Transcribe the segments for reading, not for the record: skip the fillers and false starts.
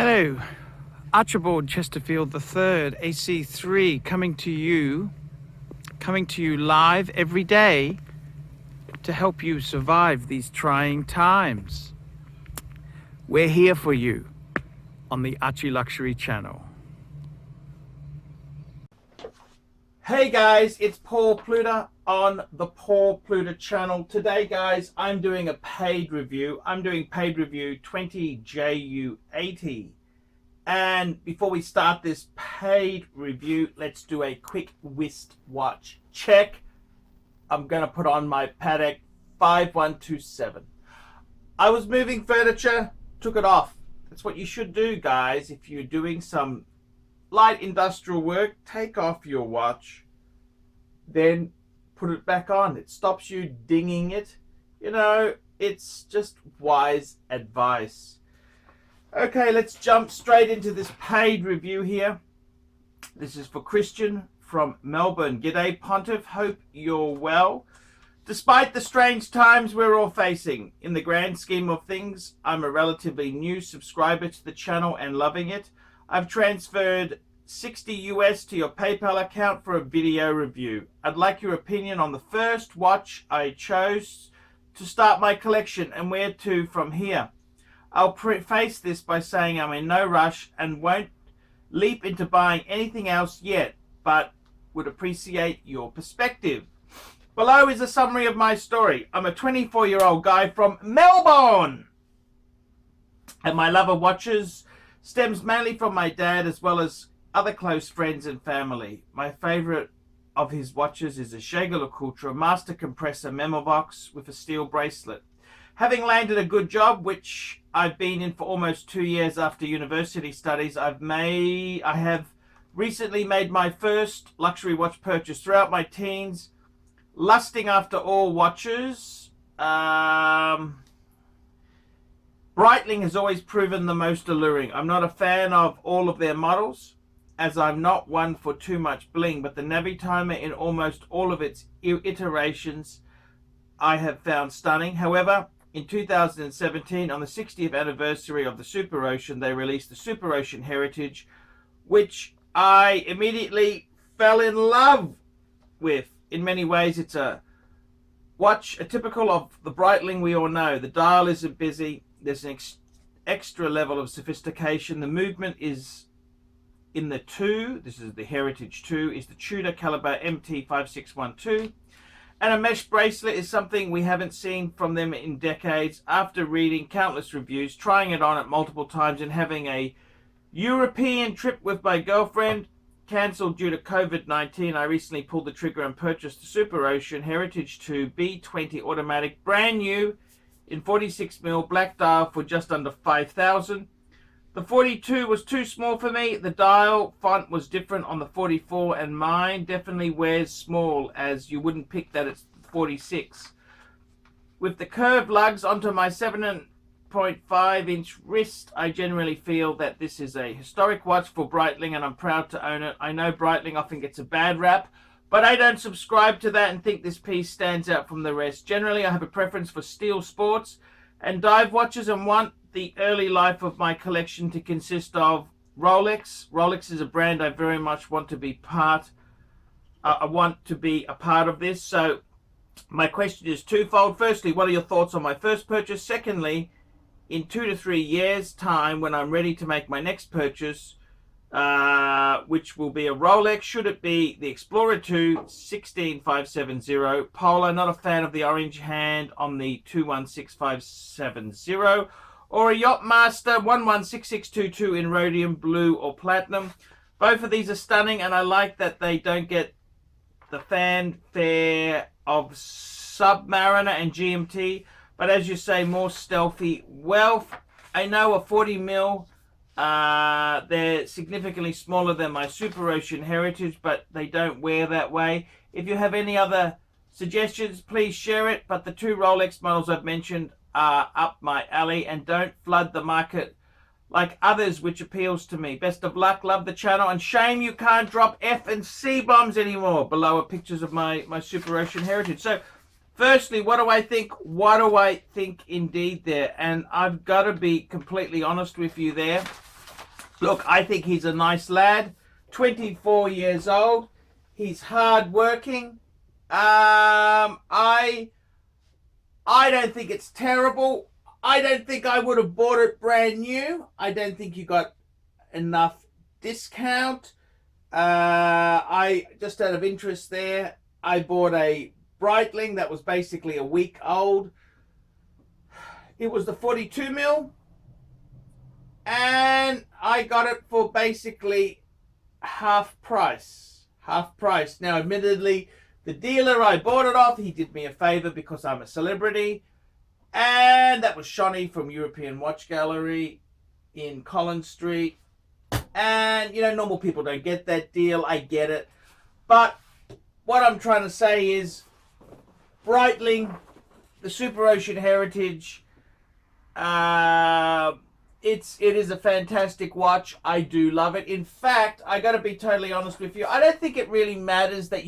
Hello, Archibald Chesterfield III, AC3, coming to you live every day to help you survive these trying times. We're here for you on the ArchieLuxury channel. Hey guys, it's Paul Pluta on the Paul Pluta channel. Today guys, I'm doing a paid review. I'm doing paid review 20JU80. And before we start this paid review, let's do a quick wristwatch check. I'm going to put on my Patek 5127. I was moving furniture, took it off. That's what you should do, guys. If you're doing some light industrial work, take off your watch, then put it back on. It stops you dinging it. You know, it's just wise advice. Okay, let's jump straight into this paid review here. This is for Christian from Melbourne. G'day Pontiff, hope you're well. Despite the strange times we're all facing, in the grand scheme of things, I'm a relatively new subscriber to the channel and loving it. I've transferred $60 US to your PayPal account for a video review. I'd like your opinion on the first watch I chose to start my collection and where to from here. I'll preface this by saying I'm in no rush and won't leap into buying anything else yet, but would appreciate your perspective. Below is a summary of my story. I'm a 24-year-old guy from Melbourne, and my love of watches stems mainly from my dad as well as other close friends and family. My favorite of his watches is a Jaeger-LeCoultre Master Compressor Memovox with a steel bracelet. Having landed a good job, which I've been in for almost 2 years after university studies, I have recently made my first luxury watch purchase. Throughout my teens, lusting after all watches, Breitling has always proven the most alluring. I'm not a fan of all of their models, as I'm not one for too much bling, but the Navitimer in almost all of its iterations I have found stunning. However, in 2017, on the 60th anniversary of the SuperOcean, they released the SuperOcean Heritage, which I immediately fell in love with. In many ways, it's a watch, a typical of the Breitling we all know. The dial isn't busy. There's an extra level of sophistication. The movement is in the 2. This is the Heritage 2. Is the Tudor caliber MT5612. And a mesh bracelet is something we haven't seen from them in decades. After reading countless reviews, trying it on at multiple times, and having a European trip with my girlfriend cancelled due to COVID-19, I recently pulled the trigger and purchased the SuperOcean Heritage 2 B20 automatic, brand new in 46mm black dial for just under $5,000. The 42 was too small for me. The dial font was different on the 44, and mine definitely wears small, as you wouldn't pick that it's 46. With the curved lugs onto my 7.5-inch wrist, I generally feel that this is a historic watch for Breitling, and I'm proud to own it. I know Breitling often gets a bad rap, but I don't subscribe to that and think this piece stands out from the rest. Generally, I have a preference for steel sports and dive watches, and want the early life of my collection to consist of Rolex. Rolex is a brand I very much want to be a part of this. So my question is twofold. Firstly, what are your thoughts on my first purchase? Secondly, in 2 to 3 years time, when I'm ready to make my next purchase, which will be a Rolex, should it be the Explorer 2 16570 Polar? Not a fan of the orange hand on the 216570, or a Yachtmaster 116622 in rhodium blue or platinum. Both of these are stunning, and I like that they don't get the fanfare of Submariner and GMT, but as you say, more stealthy wealth. I know a 40mm, they're significantly smaller than my SuperOcean Heritage, but they don't wear that way. If you have any other suggestions, please share it, but the 2 Rolex models I've mentioned are up my alley, and don't flood the market like others, which appeals to me. Best of luck, love the channel, and shame you can't drop F and C bombs anymore. Below are pictures of my SuperOcean Heritage. So firstly, what do I think? What do I think indeed there? And I've got to be completely honest with you there. Look, I think he's a nice lad. 24 years old. He's hard working. I don't think it's terrible. I don't think I would have bought it brand new. I don't think you got enough discount. I just out of interest there, I bought a Breitling that was basically a week old. It was the 42 mil, and I got it for basically half price. Half price. Now, admittedly, the dealer I bought it off, he did me a favor because I'm a celebrity, and that was Shawnee from European Watch Gallery in Collins Street. And, you know, normal people don't get that deal. I get it. But what I'm trying to say is Breitling, the SuperOcean Heritage, it is a fantastic watch. I do love it. In fact, I got to be totally honest with you. I don't think it really matters that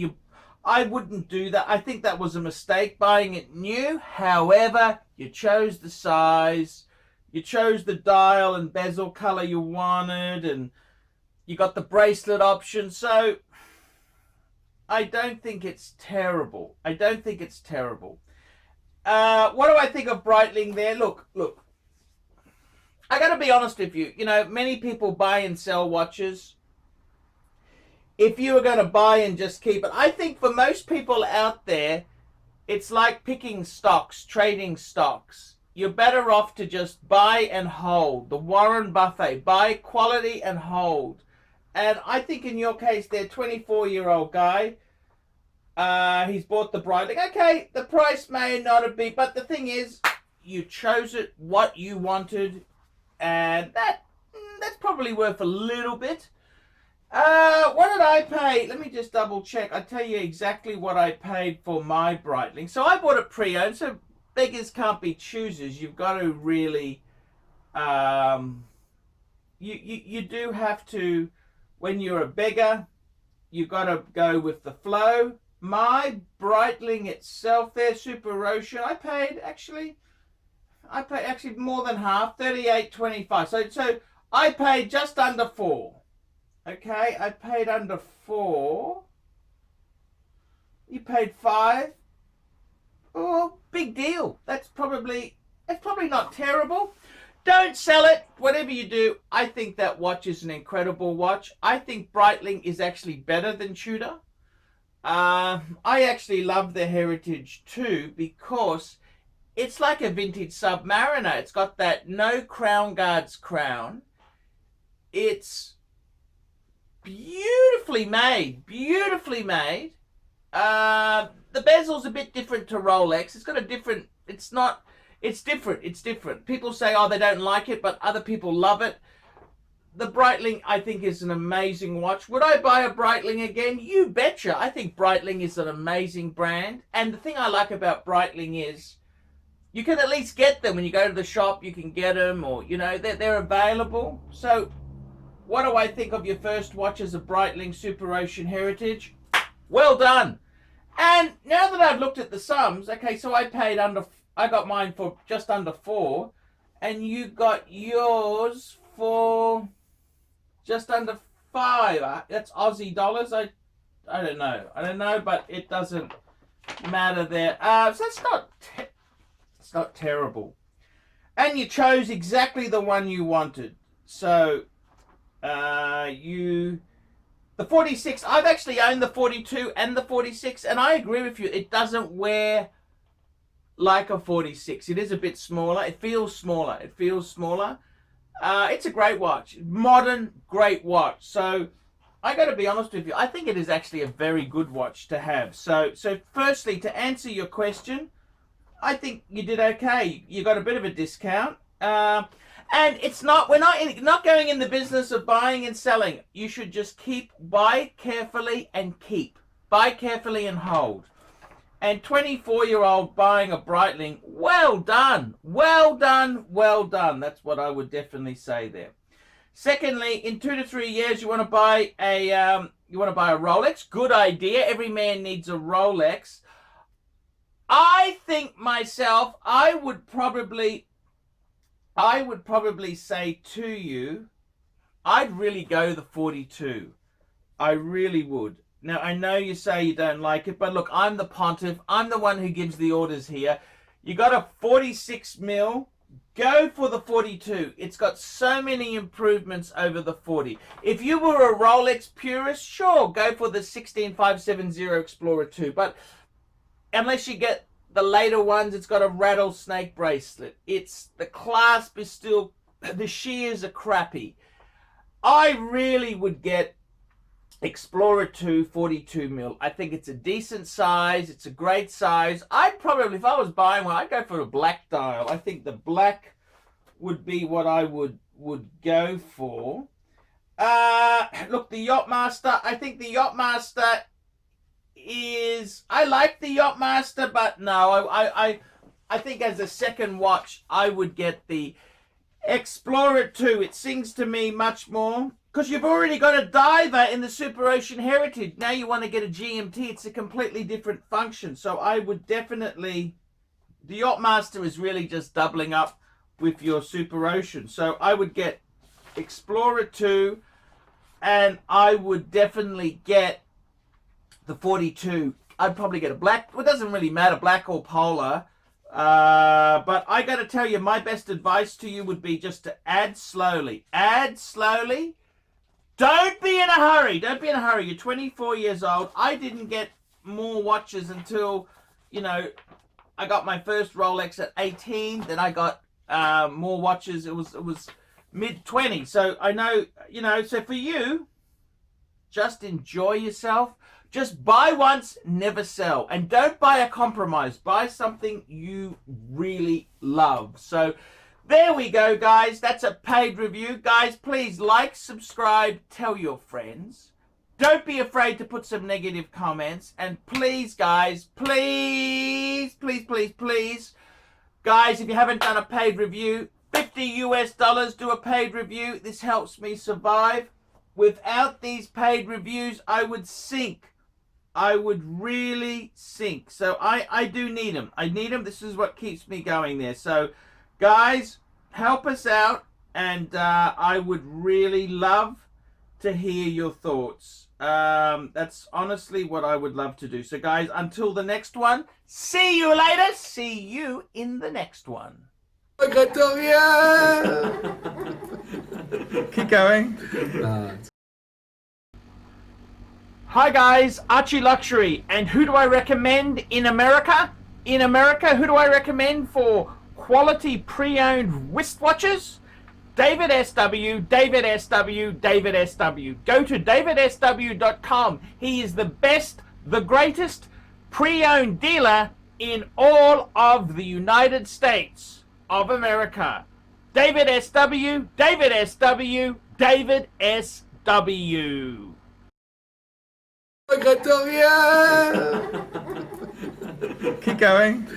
I wouldn't do that. I think that was a mistake buying it new. However, you chose the size. You chose the dial and bezel color you wanted, and you got the bracelet option. So I don't think it's terrible. I don't think it's terrible. What do I think of Breitling there? Look. I got to be honest with you. You know, many people buy and sell watches. If you were going to buy and just keep it, I think for most people out there, it's like picking stocks, trading stocks. You're better off to just buy and hold. The Warren Buffett, buy quality and hold. And I think in your case, they're 24-year-old guy. He's bought the Breitling. Okay, the price may not have been, but the thing is, you chose it what you wanted, and that's probably worth a little bit. What did I pay? Let me just double check. I'll tell you exactly what I paid for my Breitling. So I bought it pre-owned, so beggars can't be choosers. You've got to really, you do have to, when you're a beggar, you've got to go with the flow. My Breitling itself there, SuperOcean, I paid actually more than half, $38.25. So I paid just under $4. Okay, I paid under $4. You paid $5. Oh, big deal. That's probably not terrible. Don't sell it. Whatever you do, I think that watch is an incredible watch. I think Breitling is actually better than Tudor. I actually love the Heritage too because it's like a vintage Submariner. It's got that no crown guards crown. It's beautifully made. The bezel's a bit different to Rolex. It's got a different, it's different. People say, oh, they don't like it, but other people love it. The Breitling, I think, is an amazing watch. Would I buy a Breitling again? You betcha. I think Breitling is an amazing brand. And the thing I like about Breitling is you can at least get them when you go to the shop. You can get them, or, you know, they're available. So what do I think of your first watch as a Breitling SuperOcean Heritage? Well done. And now that I've looked at the sums, okay, so I got mine for just under $4, and you got yours for just under $5. That's Aussie dollars. I don't know, but it doesn't matter there. So it's not terrible. And you chose exactly the one you wanted. So the 46, I've actually owned the 42 and the 46, and I agree with you. It doesn't wear like a 46. It is a bit smaller. It feels smaller. It's a great watch. Modern, great watch. So I got to be honest with you. I think it is actually a very good watch to have. So firstly, to answer your question, I think you did okay. You got a bit of a discount. And we're not going in the business of buying and selling. You should just buy carefully and keep. Buy carefully and hold. And 24-year-old buying a Breitling, well done. That's what I would definitely say there. Secondly, in 2 to 3 years, you want to buy a Rolex. Good idea. Every man needs a Rolex. I think myself, I would probably say to you, I'd really go the 42. I really would. Now, I know you say you don't like it, but look, I'm the pontiff. I'm the one who gives the orders here. You got a 46 mil. Go for the 42. It's got so many improvements over the 40. If you were a Rolex purist, sure, go for the 16570 Explorer 2. But unless you get the later ones, it's got a rattlesnake bracelet. The clasp is still, the shears are crappy. I really would get Explorer 2 42 mil. I think it's a decent size. It's a great size. I'd probably, if I was buying one, I'd go for a black dial. I think the black would be what I would go for. Look, the Yachtmaster. I think the Yachtmaster is, I like the Yachtmaster, but no, I think as a second watch, I would get the Explorer 2. It sings to me much more. Because you've already got a diver in the SuperOcean Heritage. Now you want to get a GMT. It's a completely different function. So I would definitely... The Yachtmaster is really just doubling up with your SuperOcean. So I would get Explorer 2. And I would definitely get the 42. I'd probably get a black. Well, it doesn't really matter, black or polar. But I got to tell you, my best advice to you would be just to add slowly. Add slowly. Don't be in a hurry. Don't be in a hurry. You're 24 years old. I didn't get more watches until, you know, I got my first Rolex at 18. Then I got more watches. It was mid-20s. So I know, you know, so for you, just enjoy yourself. Just buy once, never sell. And don't buy a compromise. Buy something you really love. So there we go, guys. That's a paid review. Guys, please like, subscribe, tell your friends. Don't be afraid to put some negative comments. And please, guys, please, please, please, please, guys, if you haven't done a paid review, $50 US, do a paid review. This helps me survive. Without these paid reviews, I would sink. I would really sink. So I do need them. I need them. This is what keeps me going there. So, guys, help us out, and I would really love to hear your thoughts. That's honestly what I would love to do. So, guys, until the next one, see you later. See you in the next one. Keep going. Hi guys, ArchieLuxury, and who do I recommend in America? In America, who do I recommend for quality pre-owned wristwatches? David SW, David SW, David SW. Go to davidsw.com. He is the best, the greatest pre-owned dealer in all of the United States of America. David SW, David SW, David SW. Keep going.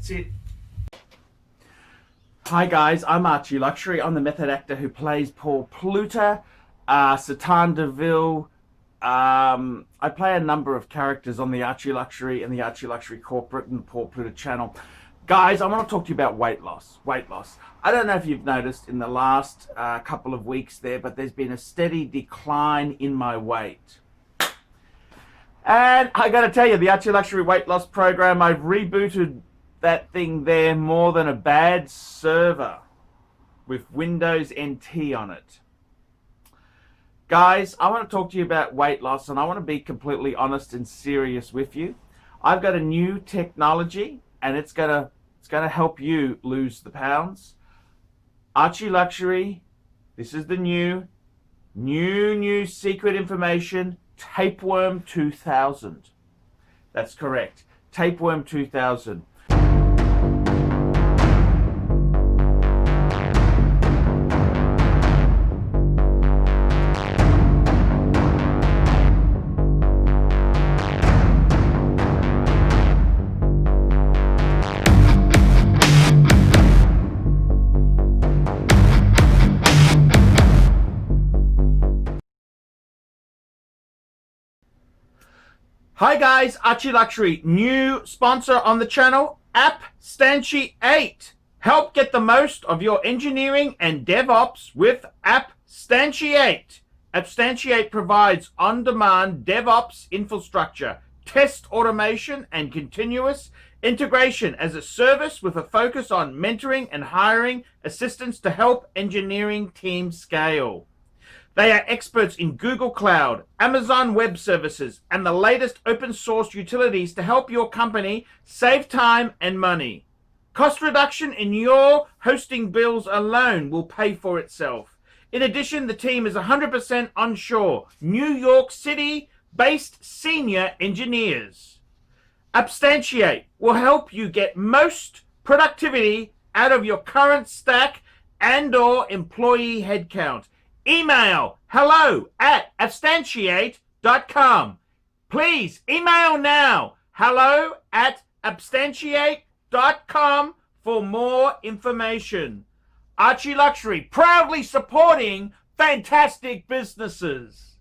That's it. Hi guys, I'm ArchieLuxury. I'm the method actor who plays Paul Pluta, Satan DeVille. I play a number of characters on the ArchieLuxury and the ArchieLuxury Corporate and the Paul Pluta channel. Guys, I want to talk to you about weight loss. Weight loss. I don't know if you've noticed in the last couple of weeks there, but there's been a steady decline in my weight. And I got to tell you, the ArchieLuxury weight loss program, I've rebooted that thing there more than a bad server with Windows NT on it. Guys, I want to talk to you about weight loss, and I want to be completely honest and serious with you. I've got a new technology, and it's gonna help you lose the pounds. ArchieLuxury, this is the new secret information, Tapeworm 2000. That's correct, Tapeworm 2000. Hi guys, ArchieLuxury, new sponsor on the channel, APPSTANTIATE. Help get the most of your engineering and DevOps with APPSTANTIATE. APPSTANTIATE provides on-demand DevOps infrastructure, test automation, and continuous integration as a service with a focus on mentoring and hiring assistants to help engineering teams scale. They are experts in Google Cloud, Amazon Web Services, and the latest open source utilities to help your company save time and money. Cost reduction in your hosting bills alone will pay for itself. In addition, the team is 100% onshore, New York City-based senior engineers. APPSTANTIATE will help you get most productivity out of your current stack and/or employee headcount. Email hello@appstantiate.com. Please email now hello@appstantiate.com for more information. ArchieLuxury, proudly supporting fantastic businesses.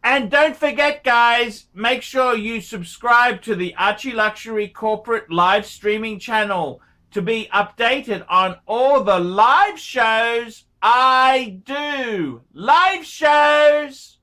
And don't forget, guys, make sure you subscribe to the ArchieLuxury corporate live streaming channel to be updated on all the live shows I do. Live shows!